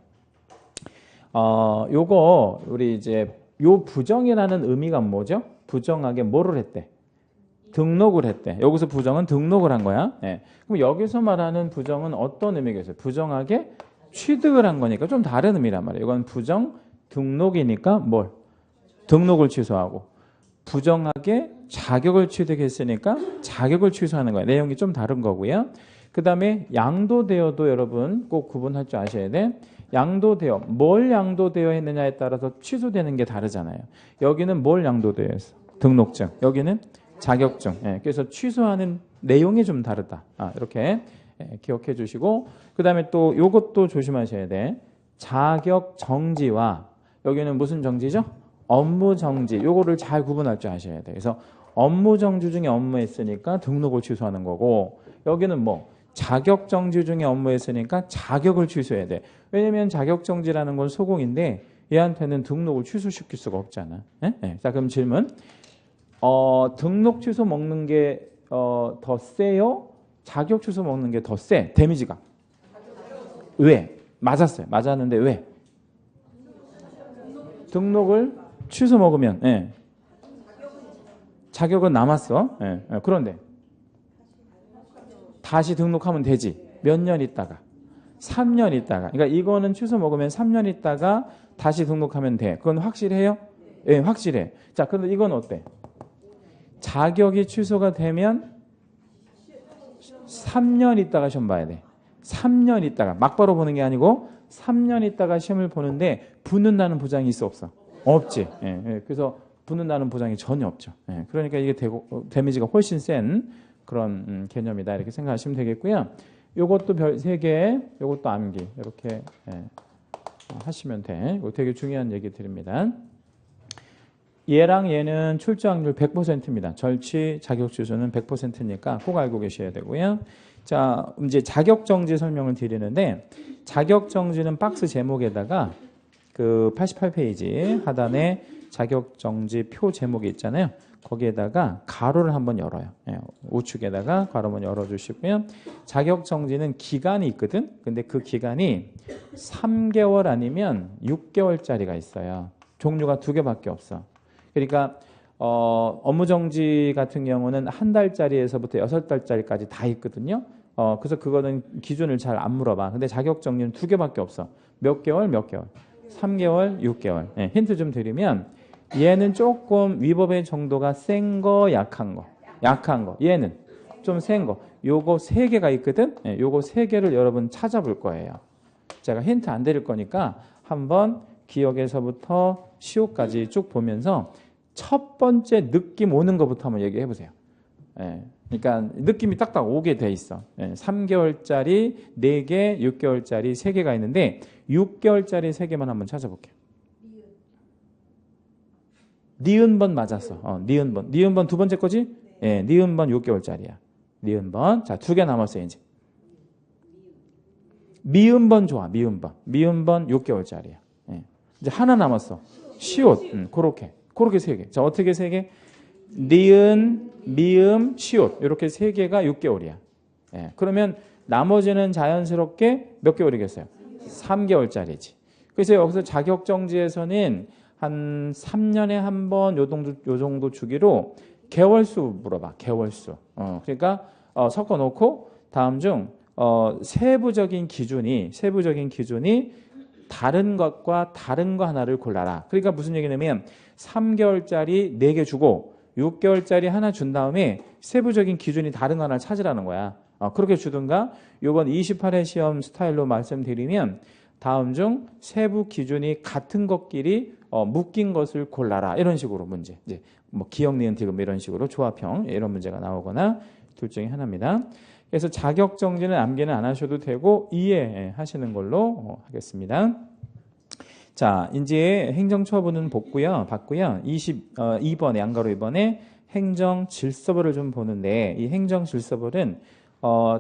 요거, 우리 이제, 요 부정이라는 의미가 뭐죠? 부정하게 뭐를 했대? 등록을 했대. 여기서 부정은 등록을 한 거야. 네. 그럼 여기서 말하는 부정은 어떤 의미겠어요? 부정하게 취득을 한 거니까 좀 다른 의미란 말이에요. 이건 부정, 등록이니까 뭘? 등록을 취소하고. 부정하게 자격을 취득했으니까 자격을 취소하는 거예요. 내용이 좀 다른 거고요. 그 다음에 양도되어도 여러분 꼭 구분할 줄 아셔야 돼. 양도되어, 뭘 양도되어 했느냐에 따라서 취소되는 게 다르잖아요. 여기는 뭘 양도되어 했어? 등록증. 여기는 자격증. 예, 그래서 취소하는 내용이 좀 다르다. 이렇게 기억해 주시고, 그 다음에 또 요것도 조심하셔야 돼. 자격 정지와 여기는 무슨 정지죠? 업무 정지. 요거를 잘 구분할 줄 아셔야 돼. 그래서 업무 정지 중에 업무했으니까 등록을 취소하는 거고, 여기는 뭐 자격 정지 중에 업무했으니까 자격을 취소해야 돼. 왜냐면 자격 정지라는 건 소공인데 얘한테는 등록을 취소시킬 수가 없잖아. 네? 자, 그럼 질문. 등록 취소 먹는 게 더 세요? 자격 취소 먹는 게 더 세? 데미지가. 왜? 맞았어요. 맞았는데 왜? 등록을 취소 먹으면 자격은 남았어. 그런데 다시 등록하면 되지. 몇 년 있다가. 3년 있다가. 그러니까 이거는 취소 먹으면 3년 있다가 다시 등록하면 돼. 그건 확실해요? 예, 확실해. 자, 그런데 이건 어때? 자격이 취소가 되면 3년 있다가 시험 봐야 돼. 3년 있다가. 막바로 보는 게 아니고 3년 있다가 시험을 보는데 붙는다는 보장이 있어 없어? 없지. 예, 예. 그래서 붙는다는 보장이 전혀 없죠. 예, 그러니까 이게 데미지가 훨씬 센 그런 개념이다. 이렇게 생각하시면 되겠고요. 요것도 별 3개, 요것도 암기. 이렇게 예, 하시면 돼. 이거 되게 중요한 얘기 드립니다. 얘랑 얘는 출제 확률 100%입니다. 절취 자격 취소는 100%니까 꼭 알고 계셔야 되고요. 자, 이제 자격 정지 설명을 드리는데 자격 정지는 박스 제목에다가 그 88페이지 하단에 자격 정지 표 제목이 있잖아요. 거기에다가 가로를 한번 열어요. 예, 우측에다가 가로 한번 열어 주시고요. 자격 정지는 기간이 있거든. 근데 그 기간이 3개월 아니면 6개월짜리가 있어요. 종류가 2개밖에 없어. 그러니까 업무정지 같은 경우는 1달짜리에서부터 6달짜리까지 다 있거든요. 그래서 그거는 기준을 잘 안 물어봐. 근데 자격정지는 2개밖에 없어. 몇 개월, 몇 개월. 3개월, 6개월. 네, 힌트 좀 드리면 얘는 조금 위법의 정도가 센 거, 약한 거. 약한 거. 얘는 좀 센 거. 요거 3개가 있거든. 네, 요거 3개를 여러분 찾아볼 거예요. 제가 힌트 안 드릴 거니까 한번 기억에서부터 시효까지 쭉 보면서 첫 번째 느낌 오는 것부터 한번 얘기해 보세요. 예, 그러니까 느낌이 딱딱 오게 돼 있어. 예, 3개월짜리 4개, 6개월짜리 3개가 있는데 6개월짜리 3개만 한번 찾아볼게요. 니은번 맞았어. 니은번. 니은번 두 번째 거지? 예, 니은번 6개월짜리야. 니은번. 자, 2개 남았어요, 이제. 미음번 좋아, 미음번. 미음번 6개월짜리야. 예. 이제 하나 남았어. 시옷. 그렇게 3개. 자, 어떻게 3개? 니은, 미음, 시옷. 이렇게 3개가 6개월이야. 예. 그러면 나머지는 자연스럽게 몇 개월이겠어요? 3개월짜리지. 그래서 여기서 자격정지에서는 한 3년에 한 번 요 정도 주기로 개월수 물어봐. 개월수. 그러니까 섞어 놓고 다음 중 세부적인 기준이 다른 것과 다른 거 하나를 골라라. 그러니까 무슨 얘기냐면 3개월짜리 4개 주고 6개월짜리 하나 준 다음에 세부적인 기준이 다른 거 하나를 찾으라는 거야. 그렇게 주든가 요번 28회 시험 스타일로 말씀드리면 다음 중 세부 기준이 같은 것끼리 묶인 것을 골라라. 이런 식으로 문제. 이제 뭐 기억, 니은, 디귿 이런 식으로 조합형 이런 문제가 나오거나 둘 중에 하나입니다. 그래서 자격 정지는 암기는 안 하셔도 되고 이해하시는 걸로 하겠습니다. 자, 이제 행정처분은 봤고요. 22번에 양가로 2번에 행정질서벌을 좀 보는데 이 행정질서벌은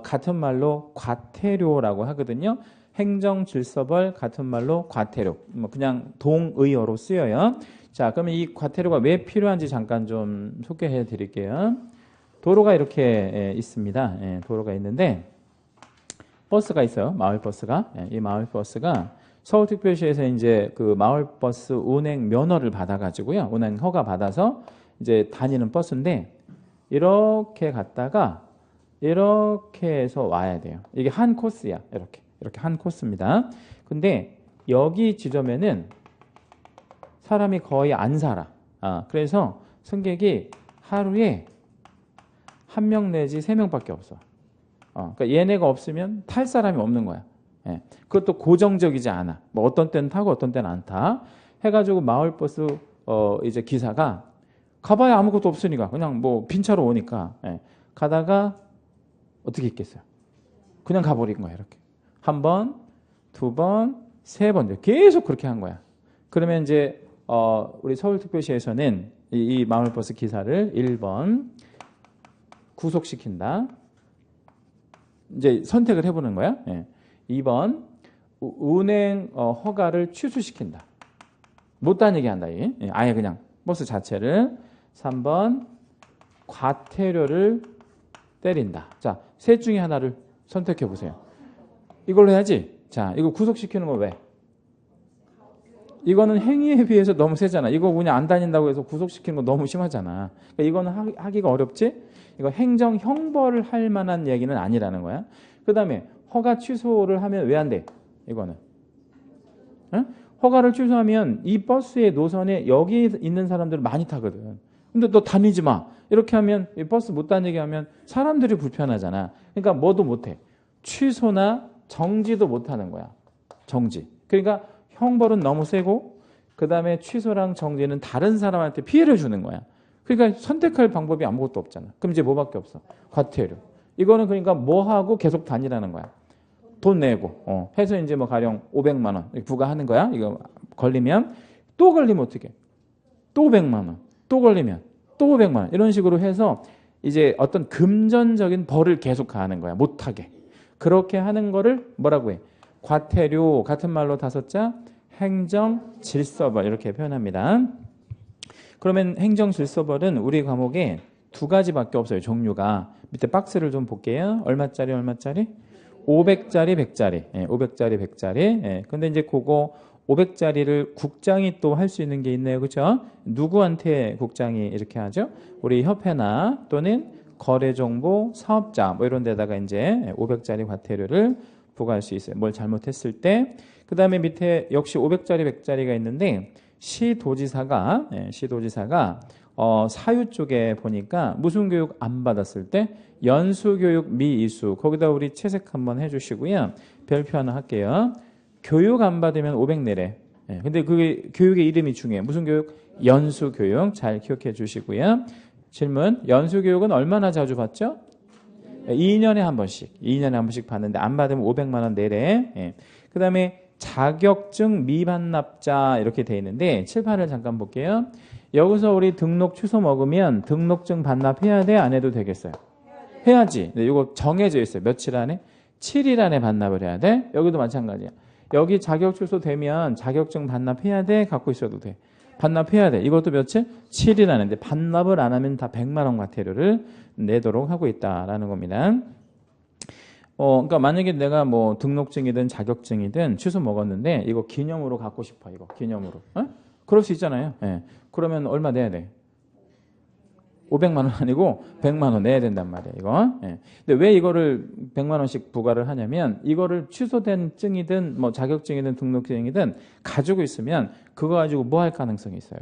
같은 말로 과태료라고 하거든요. 행정질서벌 같은 말로 과태료. 뭐 그냥 동의어로 쓰여요. 자, 그러면 이 과태료가 왜 필요한지 잠깐 좀 소개해 드릴게요. 도로가 이렇게 있습니다. 도로가 있는데 버스가 있어요. 마을버스가. 이 마을버스가 서울특별시에서 이제 그 마을버스 운행 면허를 받아가지고요. 운행 허가 받아서 이제 다니는 버스인데 이렇게 갔다가 이렇게 해서 와야 돼요. 이게 한 코스야. 이렇게 한 코스입니다. 근데 여기 지점에는 사람이 거의 안 살아. 그래서 승객이 하루에 1명 내지 3명밖에 없어. 그러니까 얘네가 없으면 탈 사람이 없는 거야. 예. 그것도 고정적이지 않아. 뭐 어떤 때는 타고 어떤 때는 안 타. 해가지고 마을버스 이제 기사가 가봐야 아무것도 없으니까 그냥 뭐 빈차로 오니까 가다가 어떻게 있겠어요? 그냥 가버린 거야. 이렇게 한 번, 2번, 3번 계속 그렇게 한 거야. 그러면 이제 우리 서울특별시에서는 이 마을버스 기사를 1번 구속시킨다. 이제 선택을 해보는 거야. 2번 운행 허가를 취소시킨다. 못 다니게 한다. 아예 그냥 버스 자체를. 3번 과태료를 때린다. 자, 셋 중에 하나를 선택해 보세요. 이걸로 해야지. 자, 이거 구속시키는 거 왜? 이거는 행위에 비해서 너무 세잖아. 이거 그냥 안 다닌다고 해서 구속시키는 거 너무 심하잖아. 그러니까 이거는 하기가 어렵지? 이거 행정 형벌을 할 만한 얘기는 아니라는 거야. 그 다음에 허가 취소를 하면 왜 안 돼? 이거는. 응? 허가를 취소하면 이 버스의 노선에 여기 있는 사람들 많이 타거든. 근데 너 다니지 마. 이렇게 하면 이 버스 못 다니게 하면 사람들이 불편하잖아. 그러니까 뭐도 못해. 취소나 정지도 못하는 거야. 정지. 그러니까 형벌은 너무 세고 그 다음에 취소랑 정지는 다른 사람한테 피해를 주는 거야. 그러니까 선택할 방법이 아무것도 없잖아. 그럼 이제 뭐밖에 없어? 과태료. 이거는 그러니까 뭐 하고 계속 다니라는 거야. 돈 내고 해서 이제 뭐 가령 500만 원 부과하는 거야. 이거 걸리면 또 걸리면 어떻게? 또 100만 원. 또 걸리면 또 500만 원. 이런 식으로 해서 이제 어떤 금전적인 벌을 계속 가하는 거야. 못하게. 그렇게 하는 거를 뭐라고 해? 과태료. 같은 말로 5자 행정질서벌 이렇게 표현합니다. 그러면 행정질서벌은 우리 과목에 2가지밖에 없어요. 종류가. 밑에 박스를 좀 볼게요. 얼마짜리 얼마짜리? 500짜리 100짜리. 500짜리 100짜리. 근데 이제 그거 500짜리를 국장이 또 할 수 있는 게 있네요. 그렇죠? 누구한테 국장이 이렇게 하죠? 우리 협회나 또는 거래정보 사업자 뭐 이런 데다가 이제 500짜리 과태료를 부과할 수 있어요. 뭘 잘못했을 때. 그다음에 밑에 역시 500짜리 100짜리가 있는데 시도지사가 사유 쪽에 보니까 무슨 교육 안 받았을 때 연수교육 미이수 거기다 우리 채색 한번 해주시고요. 별표 하나 할게요. 교육 안 받으면 500 내래. 근데 그게 교육의 이름이 중요해요. 무슨 교육? 연수교육 잘 기억해 주시고요. 질문. 연수교육은 얼마나 자주 받죠? 2년에 한 번씩. 2년에 한 번씩 받는데 안 받으면 500만 원 내래. 그 다음에 자격증 미반납자 이렇게 돼 있는데 칠판을 잠깐 볼게요. 여기서 우리 등록 취소 먹으면 등록증 반납해야 돼? 안 해도 되겠어요? 해야지. 네, 이거 정해져 있어요. 며칠 안에? 7일 안에 반납을 해야 돼. 여기도 마찬가지야. 여기 자격 취소되면 자격증 반납해야 돼? 갖고 있어도 돼. 반납해야 돼. 이것도 며칠? 7일 안에. 반납을 안 하면 다 100만 원 과태료를 내도록 하고 있다라는 겁니다. 그러니까 만약에 내가 뭐 등록증이든 자격증이든 취소 먹었는데 이거 기념으로 갖고 싶어. 이거 기념으로. 그럴 수 있잖아요. 그러면 얼마 내야 돼? 500만 원 아니고 100만 원 내야 된단 말이에요. 이거. 근데 왜 이거를 100만 원씩 부과를 하냐면 이거를 취소된 증이든 뭐 자격증이든 등록증이든 가지고 있으면 그거 가지고 뭐 할 가능성이 있어요.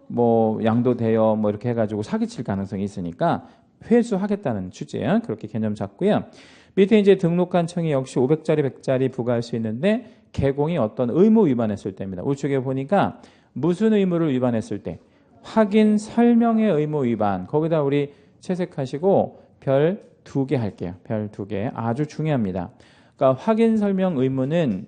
뭐 양도되어 뭐 이렇게 해가지고 사기칠 가능성이 있으니까 회수하겠다는 취지예요. 그렇게 개념 잡고요. 밑에 이제 등록한 청이 역시 500짜리 100짜리 부과할 수 있는데 개공이 어떤 의무 위반했을 때입니다. 우측에 보니까 무슨 의무를 위반했을 때? 확인 설명의 의무 위반. 거기다 우리 채색하시고 별 2개 할게요. 별 2개. 아주 중요합니다. 그러니까 확인 설명 의무는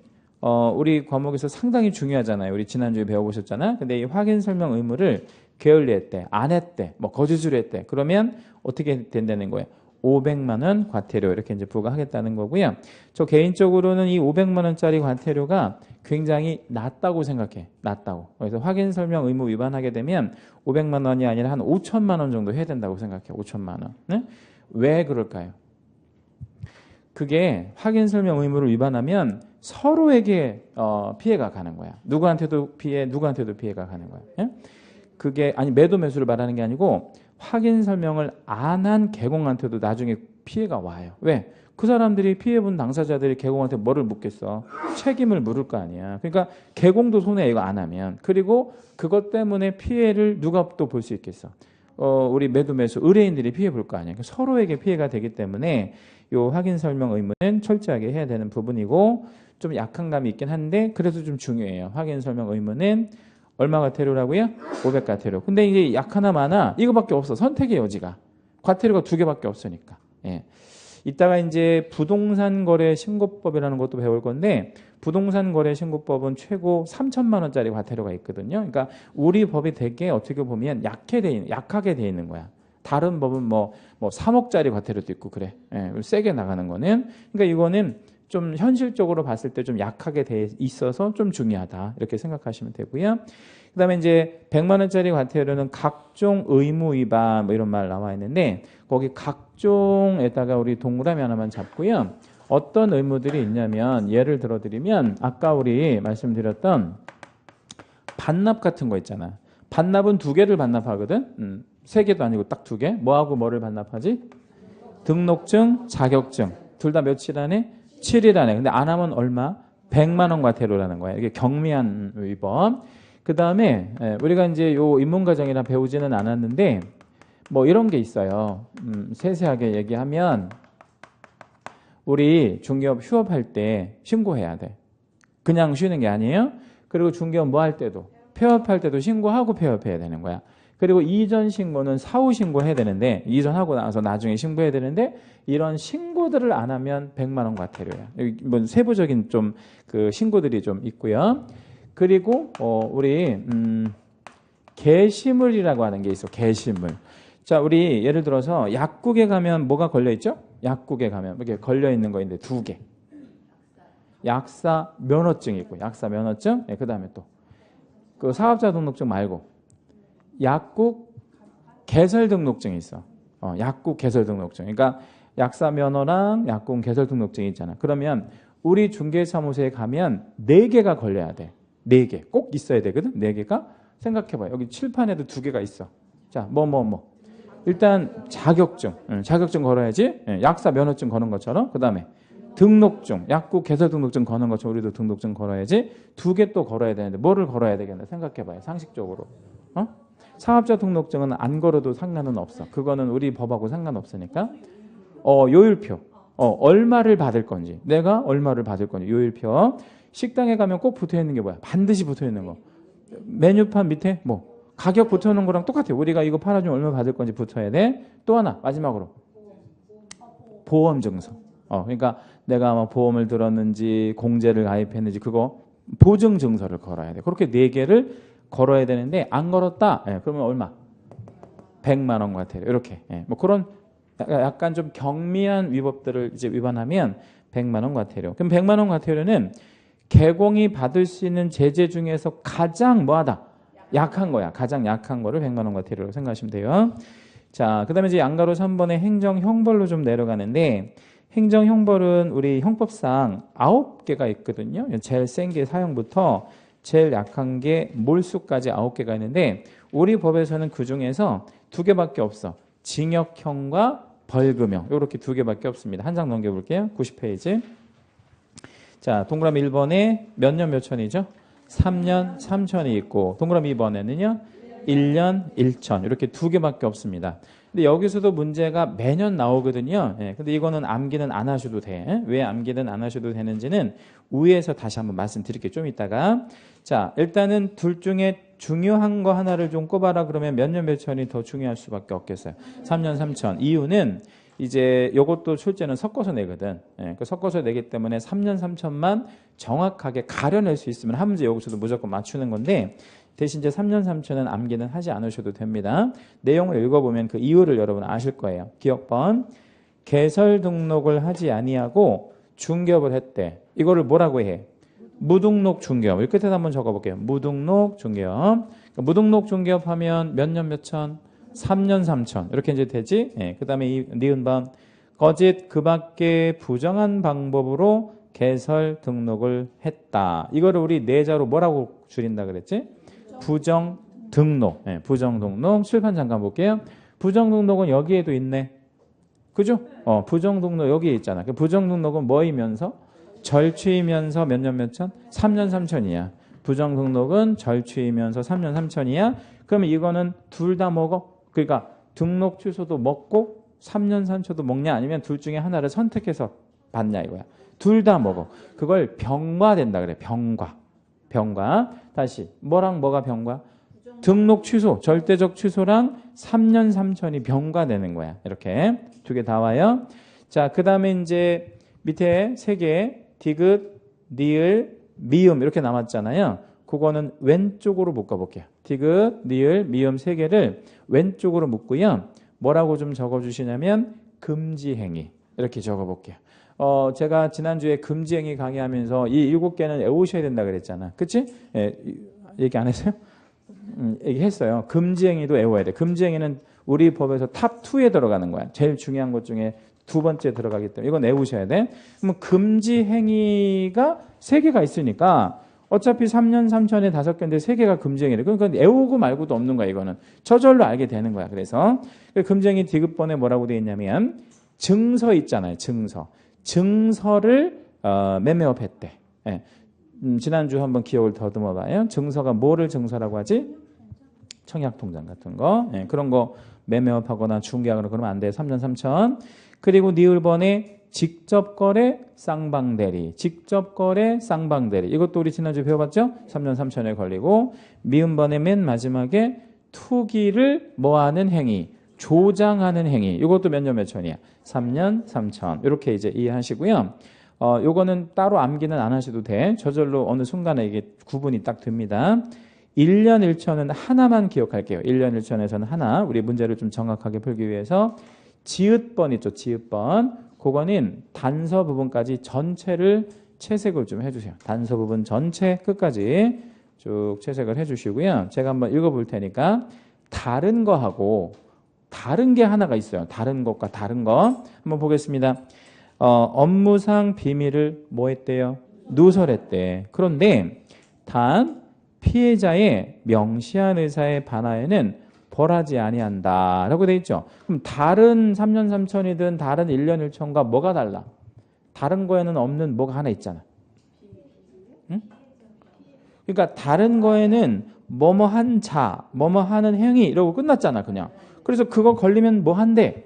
우리 과목에서 상당히 중요하잖아요. 우리 지난주에 배워보셨잖아요. 근데 이 확인 설명 의무를 게을리했대, 안 했대, 뭐 거짓으로 했대. 그러면 어떻게 된다는 거예요? 500만 원 과태료 이렇게 이제 부과하겠다는 거고요. 저 개인적으로는 이 500만 원짜리 과태료가 굉장히 낮다고 생각해. 낮다고. 그래서 확인 설명 의무 위반하게 되면 500만 원이 아니라 한 5천만 원 정도 해야 된다고 생각해. 5천만 원. 네? 왜 그럴까요? 그게 확인 설명 의무를 위반하면 서로에게 피해가 가는 거야. 누구한테도 누구한테도 피해가 가는 거야. 예? 그게 아니 매도 매수를 말하는 게 아니고 확인 설명을 안 한 개공한테도 나중에 피해가 와요. 왜? 그 사람들이 피해본 당사자들이 개공한테 뭐를 묻겠어? 책임을 물을 거 아니야. 그러니까 개공도 손해 이거 안 하면. 그리고 그것 때문에 피해를 누가 또 볼 수 있겠어? 우리 매도 매수 의뢰인들이 피해 볼 거 아니야. 그러니까 서로에게 피해가 되기 때문에 요 확인 설명 의무는 철저하게 해야 되는 부분이고 좀 약한 감이 있긴 한데 그래도 좀 중요해요. 확인 설명 의무는 얼마 과태료라고요? 500 과태료. 근데 이게 약하나 많아 이거밖에 없어. 선택의 여지가. 과태료가 2개밖에 없으니까. 예. 이따가 이제 부동산 거래 신고법이라는 것도 배울 건데 부동산 거래 신고법은 최고 3천만 원짜리 과태료가 있거든요. 그러니까 우리 법이 되게 어떻게 보면 약하게 돼 있는 거야. 다른 법은 뭐 3억짜리 과태료도 있고 그래. 예, 세게 나가는 거는. 그러니까 이거는 좀 현실적으로 봤을 때 좀 약하게 돼 있어서 좀 중요하다. 이렇게 생각하시면 되고요. 그다음에 이제 100만 원짜리 과태료는 각종 의무 위반 뭐 이런 말 나와 있는데 거기 각종에다가 우리 동그라미 하나만 잡고요. 어떤 의무들이 있냐면 예를 들어 드리면 아까 우리 말씀드렸던 반납 같은 거 있잖아. 반납은 2개를 반납하거든. 3개도 아니고 딱 2개. 뭐하고 뭐를 반납하지? 등록증, 자격증. 둘 다 며칠 안에? 7이라네. 근데 안 하면 얼마? 100만 원 과태료라는 거야. 이게 경미한 위법. 그 다음에 우리가 이제 요 입문과정이라 배우지는 않았는데 뭐 이런 게 있어요. 세세하게 얘기하면 우리 중개업 휴업할 때 신고해야 돼. 그냥 쉬는 게 아니에요. 그리고 중개업 뭐 할 때도 폐업할 때도 신고하고 폐업해야 되는 거야. 그리고 이전 신고는 사후 신고해야 되는데 이전하고 나서 나중에 신고해야 되는데 이런 신고들을 안 하면 100만 원 과태료야. 여기 뭐 세부적인 좀 그 신고들이 좀 있고요. 그리고 우리 게시물이라고 하는 게 있어. 게시물. 자, 우리 예를 들어서 약국에 가면 뭐가 걸려 있죠? 약국에 가면 이렇게 걸려 있는 거 있는데 두 개. 약사 면허증이 있고 약사 면허증. 네, 그다음에 또 그 사업자 등록증 말고 약국 개설 등록증이 있어. 약국 개설 등록증. 그러니까 약사 면허랑 약국 개설 등록증이 있잖아. 그러면 우리 중개사무소에 가면 4개가 걸려야 돼. 4개. 꼭 있어야 되거든. 4개가. 생각해 봐요. 여기 칠판에도 2개가 있어. 자, 일단 자격증. 자격증 걸어야지. 약사 면허증 거는 것처럼. 그다음에 등록증, 약국 개설 등록증 거는 것처럼 우리도 등록증 걸어야지. 2개 또 걸어야 되는데 뭐를 걸어야 되겠나 생각해 봐요. 상식적으로. 사업자 등록증은 안 걸어도 상관은 없어. 그거는 우리 법하고 상관없으니까. 요율표. 얼마를 받을 건지. 내가 얼마를 받을 건지. 요율표. 식당에 가면 꼭 붙어 있는 게 뭐야? 반드시 붙어 있는 거. 메뉴판 밑에 뭐 가격 붙어 있는 거랑 똑같아요. 우리가 이거 팔아주면 얼마 받을 건지 붙어야 돼. 또 하나 마지막으로 보험 증서. 그러니까 내가 뭐 보험을 들었는지 공제를 가입했는지 그거 보증 증서를 걸어야 돼. 그렇게 4개를 걸어야 되는데 안 걸었다. 그러면 얼마? 100만 원 과태료. 이렇게. 뭐 그런 약간 좀 경미한 위법들을 이제 위반하면 100만 원 과태료. 그럼 100만 원 과태료는 개공이 받을 수 있는 제재 중에서 가장 뭐하다? 약한 거야. 가장 약한 거를 100만 원 과태료로 생각하시면 돼요. 자, 그다음에 이제 양가로 3번의 행정형벌로 좀 내려가는데 행정형벌은 우리 형법상 9개가 있거든요. 제일 센 게 사형부터 제일 약한 게 몰수까지 9개가 있는데 우리 법에서는 그중에서 2개밖에 없어. 징역형과 벌금형. 이렇게 2개밖에 없습니다. 한 장 넘겨볼게요. 90페이지. 자, 동그라미 1번에 몇 년 몇 천이죠? 3년 3천이 있고 동그라미 2번에는요. 1년 1천. 이렇게 2개밖에 없습니다. 근데 여기서도 문제가 매년 나오거든요. 근데 이거는 암기는 안 하셔도 돼. 왜 암기는 안 하셔도 되는지는 위에서 다시 한번 말씀드릴게요. 좀 이따가. 자, 일단은 둘 중에 중요한 거 하나를 좀 꼽아라 그러면 몇 년 몇 천이 더 중요할 수밖에 없겠어요. 3년 3천. 이유는 이제 요것도 출제는 섞어서 내거든. 그 섞어서 내기 때문에 3년 3천만 정확하게 가려낼 수 있으면 한 문제 여기서도 무조건 맞추는 건데 대신 이제 3년 3천은 암기는 하지 않으셔도 됩니다. 내용을 읽어보면 그 이유를 여러분 아실 거예요. 기억번. 개설 등록을 하지 아니하고 중개업을 했대. 이거를 뭐라고 해? 무등록 중개업. 이 끝에 한번 적어볼게요. 무등록 중개업. 그러니까 무등록 중개업 하면 몇 년 몇 천? 3년 3천. 이렇게 이제 되지? 그 다음에 이 니은번. 거짓 그 밖에 부정한 방법으로 개설 등록을 했다. 이거를 우리 내자로 뭐라고 줄인다 그랬지? 부정 등록. 부정 등록. 칠판 잠깐 볼게요. 부정 등록은 여기에도 있네. 그죠? 부정 등록 여기에 있잖아. 그 부정 등록은 뭐이면서? 절취이면서 몇 년 몇 천? 3년 3천이야. 부정 등록은 절취이면서 3년 3천이야. 그러면 이거는 둘 다 먹어? 그러니까 등록 취소도 먹고 3년 3천도 먹냐 아니면 둘 중에 하나를 선택해서 받냐 이거야. 둘 다 먹어. 그걸 병과된다 그래. 병과. 다시 뭐랑 뭐가 병과? 등록 취소, 절대적 취소랑 3년 3천이 병과되는 거야. 이렇게 2개 다 와요. 자, 그 다음에 이제 밑에 3개 디귿, 니을, 미음 이렇게 남았잖아요. 그거는 왼쪽으로 묶어볼게요. 디귿, 니을, 미음 3개를 왼쪽으로 묶고요. 뭐라고 좀 적어주시냐면 금지행위 이렇게 적어볼게요. 제가 지난주에 금지행위 강의하면서 이 7개는 외우셔야 된다 그랬잖아. 그치? 얘기 안 했어요? 얘기했어요. 금지행위도 외워야 돼. 금지행위는 우리 법에서 탑 2에 들어가는 거야. 제일 중요한 것 중에 2번째 들어가기 때문에 이건 외우셔야 돼. 그러면 금지행위가 3개가 있으니까 어차피 3년 3천에 5개인데 3개가 금지행위래. 그러니까 외우고 말고도 없는 거야. 이거는 저절로 알게 되는 거야. 그래서 금지행위 디귿번에 뭐라고 되어 있냐면 증서 있잖아요. 증서를 매매업했대. 예. 지난주 한번 기억을 더듬어 봐요. 증서가 뭐를 증서라고 하지? 청약통장 같은 거. 예, 그런 거 매매업하거나 중개하거나 그러면 안 돼요. 3년 3천. 그리고 니을번에 직접거래 쌍방대리. 직접거래 쌍방대리. 이것도 우리 지난주에 배워봤죠? 3년 3천에 걸리고. 미음번에 맨 마지막에 투기를 뭐하는 행위. 조장하는 행위. 이것도 몇 년 몇 천이야? 3년 3천. 이렇게 이제 이해하시고요. 요거는 따로 암기는 안 하셔도 돼. 저절로 어느 순간에 이게 구분이 딱 됩니다. 1년 1천은 하나만 기억할게요. 1년 1천에서는 하나. 우리 문제를 좀 정확하게 풀기 위해서 지읒번 있죠. 지읒번. 그거는 단서 부분까지 전체를 채색을 좀 해주세요. 단서 부분 전체 끝까지 쭉 채색을 해주시고요. 제가 한번 읽어볼 테니까 다른 거하고 다른 게 하나가 있어요. 다른 것과 다른 거 한번 보겠습니다. 업무상 비밀을 뭐 했대요? 누설했대. 그런데 단 피해자의 명시한 의사에 반하여는 벌하지 아니한다 라고 돼 있죠. 그럼 다른 3년 3천이든 다른 1년 1천과 뭐가 달라? 다른 거에는 없는 뭐가 하나 있잖아. 응? 그러니까 다른 거에는 뭐뭐 한 자, 뭐뭐 하는 행위 이러고 끝났잖아 그냥. 그래서 그거 걸리면 뭐 한대?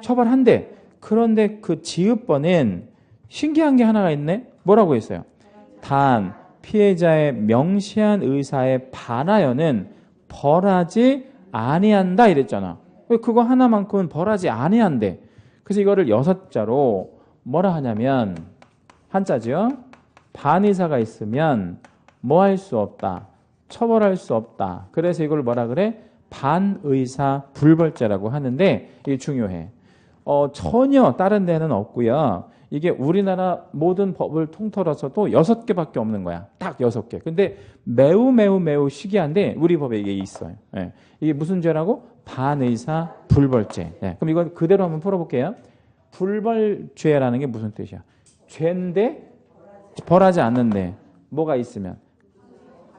처벌한대. 그런데 그 지읒번엔 신기한 게 하나가 있네. 뭐라고 했어요? 단 피해자의 명시한 의사에 반하여는 벌하지 아니한다 이랬잖아. 그거 하나만큼은 벌하지 아니한대. 그래서 이거를 6자로 뭐라 하냐면 한자죠. 반의사가 있으면 뭐 할 수 없다. 처벌할 수 없다. 그래서 이걸 뭐라 그래? 반의사 불벌죄라고 하는데 이게 중요해. 전혀 다른 데는 없고요. 이게 우리나라 모든 법을 통틀어서도 6개밖에 없는 거야. 딱 6개. 근데 매우 희귀한데 우리 법에 이게 있어요. 예. 이게 무슨 죄라고? 반의사 불벌죄. 예. 그럼 이거 그대로 한번 풀어볼게요. 불벌죄라는 게 무슨 뜻이야? 죄인데 벌하지 않는데 뭐가 있으면?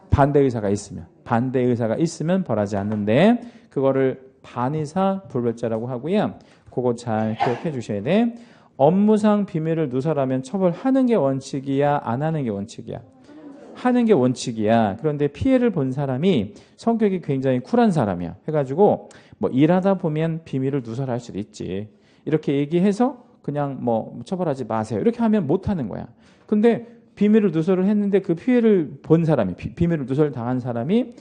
반대의사가 있으면. 반대의사가 있으면 벌하지 않는데 그거를 반의사 불벌죄라고 하고요. 그거 잘 기억해 주셔야 돼. 업무상 비밀을 누설하면 처벌하는 게 원칙이야? 안 하는 게 원칙이야? 하는 게 원칙이야. 그런데 피해를 본 사람이 성격이 굉장히 쿨한 사람이야. 해가지고 뭐 일하다 보면 비밀을 누설할 수도 있지. 이렇게 얘기해서 그냥 뭐 처벌하지 마세요. 이렇게 하면 못 하는 거야. 근데 비밀을 누설을 했는데 그 피해를 본 사람이 비밀을 누설 당한 사람이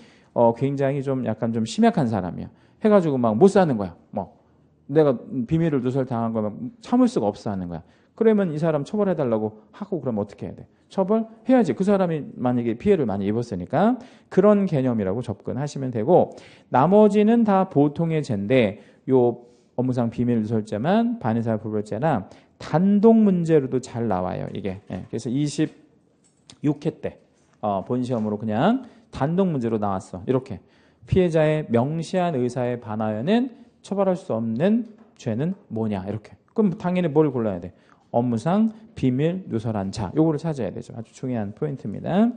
굉장히 좀 약간 좀 심약한 사람이야. 해가지고 막 못 사는 거야. 뭐 내가 비밀을 누설 당한 거면 참을 수가 없어 하는 거야. 그러면 이 사람 처벌해달라고 하고 그러면 어떻게 해야 돼? 처벌해야지. 그 사람이 만약에 피해를 많이 입었으니까 그런 개념이라고 접근하시면 되고 나머지는 다 보통의 죄인데 요 업무상 비밀 누설죄만 반의사 불벌죄나 단독 문제로도 잘 나와요. 이게. 예. 그래서 26회 때 본 시험으로 그냥 단독 문제로 나왔어. 이렇게. 피해자의 명시한 의사에 반하여는 처벌할 수 없는 죄는 뭐냐 이렇게. 그럼 당연히 뭘 골라야 돼? 업무상 비밀 누설한 자. 요거를 찾아야 되죠. 아주 중요한 포인트입니다.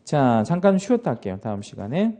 자, 잠깐 쉬었다 할게요. 다음 시간에.